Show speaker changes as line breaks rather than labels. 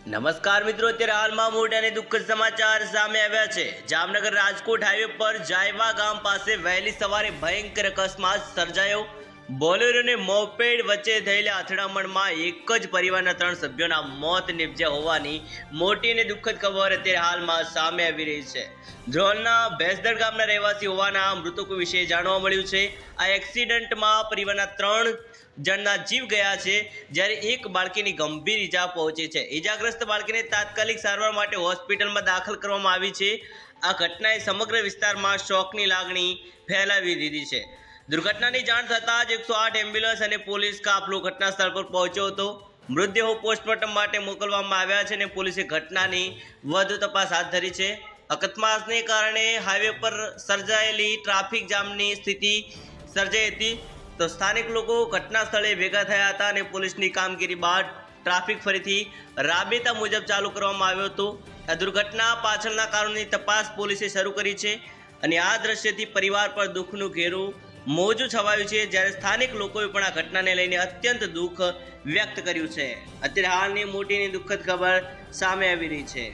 નમસ્કાર મિત્રો, અત્યારે હાલમાં મોટા અને દુઃખદ સમાચાર સામે આવ્યા છે। જામનગર રાજકોટ હાઈવે પર જાયવા ગામ પાસે વહેલી સવારે ભયંકર અકસ્માત સર્જાયો। બોલેરો અને મોપેડ વચ્ચે થયેલા અથડામણમાં એક જ પરિવારના 3 સભ્યોના મોત નિપજ્યા હોવાની મોટી અને દુઃખદ ખબર અત્યારે હાલમાં સામે આવી રહી છે। ધ્રોલના ભેંસદડ ગામના રહેવાસી હોવાના મૃતકો વિશે જાણવા મળ્યું છે। આ એક્સિડન્ટમાં પરિવારના 3 જણના જીવ ગયા છે, જ્યારે એક બાળકીની ગંભીર ઈજા પહોંચી છે। ઈજાગ્રસ્ત બાળકીને તાત્કાલિક સારવાર માટે હોસ્પિટલમાં દાખલ કરવામાં આવી છે। આ ઘટનાએ સમગ્ર વિસ્તારમાં શોકની લાગણી ફેલાવી દીધી છે। દુર્ઘટનાની જાણ થતાં જ 108 એમ્બ્યુલન્સ અને પોલીસ કાફલો ઘટના સ્થળ પર પહોંચ્યો હતો। મૃતદેહો પોસ્ટમોર્ટમ માટે મોકલવામાં આવ્યા છે અને પોલીસે ઘટનાની વધુ તપાસ હાથ ધરી છે। અકસ્માતને કારણે હાઈવે પર સર્જાયેલી ટ્રાફિક જામની સ્થિતિ સર્જાઈ હતી, તો સ્થાનિક લોકો ઘટના સ્થળે ભેગા થયા હતા અને પોલીસની કામગીરી બાદ ટ્રાફિક ફરીથી રાબેતા મુજબ ચાલુ કરવામાં આવ્યો હતો। આ દુર્ઘટના પાછળના કારણોની તપાસ પોલીસે શરૂ કરી છે અને આ દ્રશ્યથી પરિવાર પર દુઃખનું ઘેરું મોજું છવાયું છે, જ્યારે સ્થાનિક લોકોએ પણ આ ઘટનાને લઈને અત્યંત દુઃખ વ્યક્ત કર્યું છે। અત્યારે હાલની મોટી અને દુઃખદ ખબર સામે આવી રહી છે।